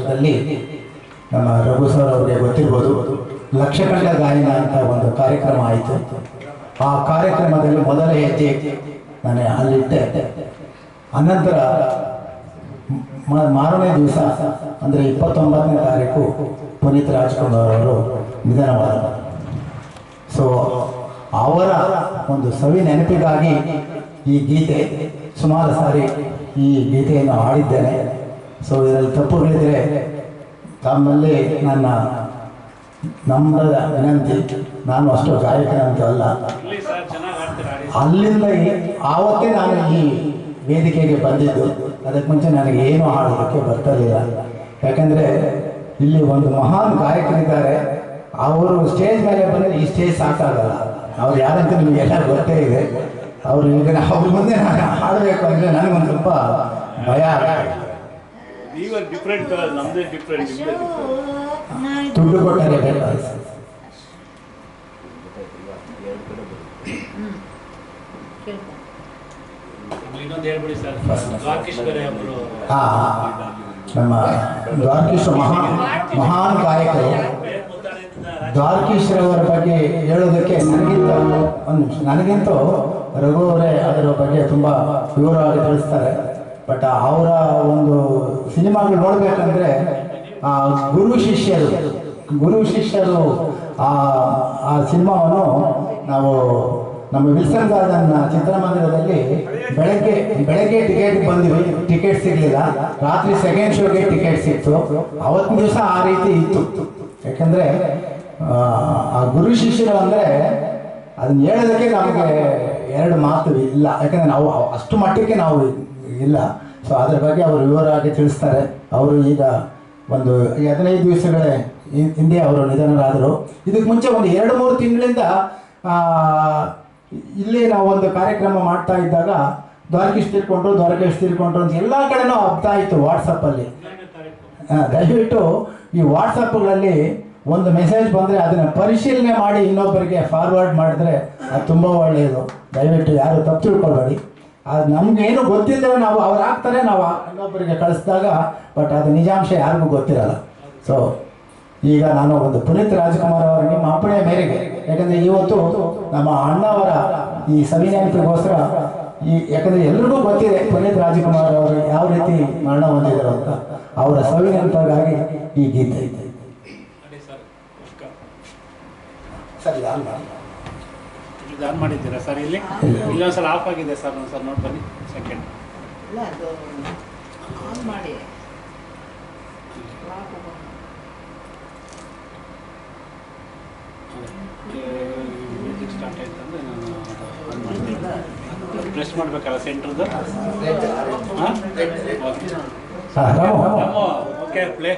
ವರ್ಷದಲ್ಲಿ ನಮ್ಮ ರಘು ಸರ್ ಅವರಿಗೆ ಗೊತ್ತಿರ್ಬೋದು, ಲಕ್ಷಕಂಠ ಗಾಯನ ಅಂತ ಒಂದು ಕಾರ್ಯಕ್ರಮ ಆಯಿತು. ಆ ಕಾರ್ಯಕ್ರಮದಲ್ಲಿ ಮೊದಲ ಹೆಜ್ಜೆ ನಾನು ಅಲ್ಲಿಟ್ಟೆ. ಅನಂತರ ಮಾರನೇ ದಿವಸ ಅಂದರೆ 29ನೇ ತಾರೀಕು ಪುನೀತ್ ರಾಜ್ಕುಮಾರ್ ಅವರು ನಿಧನವಾದರು. ಸೊ ಅವರ ಒಂದು ಸವಿ ನೆನಪಿಗಾಗಿ ಈ ಗೀತೆ ಸುಮಾರು ಸಾರಿ ಈ ಗೀತೆಯನ್ನು ಹಾಡಿದ್ದೇನೆ. ಸೊ ಇದರಲ್ಲಿ ತಪ್ಪುಗಳಿದ್ರೆ ತಮ್ಮಲ್ಲಿ ನನ್ನ ನಮ್ರದ ವಿನಂತಿ. ನಾನು ಅಷ್ಟು ಗಾಯಕನಂತೂ ಅಲ್ಲ. ಅಲ್ಲಿಂದ ಆವತ್ತೇ ನಾನು ಈ ವೇದಿಕೆಗೆ ಬಂದಿದ್ದು. ಅದಕ್ಕೆ ಮುಂಚೆ ನನಗೆ ಏನು ಹಾಡೋದಕ್ಕೆ ಬರ್ತಿರಲಿಲ್ಲ. ಯಾಕಂದರೆ ಇಲ್ಲಿ ಒಂದು ಮಹಾನ್ ಗಾಯಕರಿದ್ದಾರೆ. ಅವರು ಸ್ಟೇಜ್ ಮೇಲೆ ಬಂದರೆ ಈ ಸ್ಟೇಜ್ ಸಾಕಾಗಲ್ಲ. ಅವ್ರು ಯಾರಂತ ನಿಮಗೆಲ್ಲ ಗೊತ್ತೇ ಇದೆ. ಅವರು ಈಗ ಅವ್ರ ಮುಂದೆ ನಾನು ಹಾಡಬೇಕು ಅಂದರೆ ನನಗೊಂದು ಸ್ವಲ್ಪ ಭಯ ದುಡ್ಡು ಕೊಟ್ಟರೆ ಬೇಕಾದ ನಮ್ಮ ದ್ವಾರಕೀಶ್ ಮಹಾನ್ ಗಾಯಕರು. ದ್ವಾರಕೀಶ್ರವರ ಬಗ್ಗೆ ಹೇಳೋದಕ್ಕೆ ನನಗಿಂತೂ ರಘು ಅವರೇ ಅದರ ಬಗ್ಗೆ ತುಂಬ ವಿವರವಾಗಿ ತಿಳಿಸ್ತಾರೆ. ಬಟ್ ಅವರ ಒಂದು ಸಿನಿಮಾಗಳು ನೋಡಬೇಕಂದ್ರೆ ಗುರು ಶಿಷ್ಯರು ಆ ಸಿನಿಮಾವನ್ನು ನಾವು ನಮ್ಮ ವಿಲ್ಸನ್ ಗಾರ್ಡನ್ ಚಿತ್ರಮಂದಿರದಲ್ಲಿ ಬೆಳಗ್ಗೆ ಟಿಕೆಟ್ ಬಂದ್ವಿ. ಟಿಕೆಟ್ ಸಿಗಲಿಲ್ಲ. ರಾತ್ರಿ ಸೆಕೆಂಡ್ ಶೋಗೆ ಟಿಕೆಟ್ ಸಿಕ್ತು. ಅವತ್ತಿನ ದಿವಸ ಆ ರೀತಿ ಇತ್ತು. ಯಾಕಂದರೆ ಆ ಗುರು ಶಿಷ್ಯರು ಅಂದರೆ ಅದನ್ನ ಹೇಳೋದಕ್ಕೆ ನಮಗೆ ಎರಡು ಮಾತು ಇಲ್ಲ. ಯಾಕಂದರೆ ನಾವು ಅಷ್ಟು ಮಟ್ಟಕ್ಕೆ ನಾವು ಇಲ್ಲ. ಸೊ ಅದ್ರ ಬಗ್ಗೆ ಅವರು ವಿವರವಾಗಿ ತಿಳಿಸ್ತಾರೆ. ಅವರು ಈಗ ಒಂದು 15 ದಿವಸಗಳ ಹಿಂದೆ ಅವರು ನಿಧನರಾದರು. ಇದಕ್ಕೆ ಮುಂಚೆ ಒಂದು 2-3 ತಿಂಗಳಿಂದ ಇಲ್ಲಿ ನಾವು ಒಂದು ಕಾರ್ಯಕ್ರಮ ಮಾಡ್ತಾ ಇದ್ದಾಗ ದ್ವಾರಕೀಶ್ ತೀರ್ಕೊಂಡ್ರು ಅಂತ ಎಲ್ಲ ಕಡೆನೂ ಹಬ್ತಾ ಇತ್ತು ವಾಟ್ಸಪ್ಪಲ್ಲಿ. ದಯವಿಟ್ಟು ಈ ವಾಟ್ಸಪ್ಗಳಲ್ಲಿ ಒಂದು ಮೆಸೇಜ್ ಬಂದರೆ ಅದನ್ನು ಪರಿಶೀಲನೆ ಮಾಡಿ ಇನ್ನೊಬ್ಬರಿಗೆ ಫಾರ್ವರ್ಡ್ ಮಾಡಿದ್ರೆ ಅದು ತುಂಬ ಒಳ್ಳೆಯದು. ದಯವಿಟ್ಟು ಯಾರು ತಪ್ಪು ತಿಳ್ಕೊಬೇಡಿ. ಅದು ನಮಗೇನು ಗೊತ್ತಿದ್ದರೆ ನಾವು ಅವ್ರು ಹಾಕ್ತಾರೆ, ನಾವು ಇನ್ನೊಬ್ಬರಿಗೆ ಕಳಿಸಿದಾಗ ಬಟ್ ಅದು ನಿಜಾಂಶ ಯಾರಿಗೂ ಗೊತ್ತಿರಲ್ಲ. ಸೊ ಈಗ ನಾನು ಒಂದು ಪುನೀತ್ ರಾಜ್ಕುಮಾರ್ ಅವರ ನಿಮ್ಮ ಅಪ್ಪಣೆ ಮೇರೆಗೆ, ಯಾಕಂದರೆ ಇವತ್ತು ನಮ್ಮ ಅಣ್ಣವರ ಈ ಸವಿನೆನಪಿಗೋಸ್ಕರ ಯಾಕಂದರೆ ಎಲ್ರಿಗೂ ಗೊತ್ತಿದೆ ಪುನೀತ್ ರಾಜ್ಕುಮಾರ್ ಅವರು ಯಾವ ರೀತಿ ಮರಣ ಹೊಂದಿದರು ಅಂತ. ಅವರ ಸವಿನೆನಪಿಗಾಗಿ ಈ ಗೀತೆ ಇದೆ. ಸರಿ ಆನ್ ಮಾಡಿದ್ದೀರಾ ಸರ್? ಇಲ್ಲಿ ಇಲ್ಲೊಂದ್ಸಲ ಆಫ್ ಆಗಿದೆ ಸರ್. ಒಂದ್ಸಲ ನೋಡಿ ಬನ್ನಿ. ಸೆಕೆಂಡ್ ಆನ್ ಮಾಡಿ. ಮ್ಯೂಸಿಕ್ ಸ್ಟಾರ್ಟ್ ಆಯ್ತು ಅಂದರೆ ನಾನು ಆನ್ ಮಾಡ್ತೀನಿ. ಪ್ರೆಸ್ ಮಾಡಬೇಕಲ್ಲ ಸೆಂಟ್ರದ್ದು. ಹಾಂ ಓಕೆ ಪ್ಲೇ.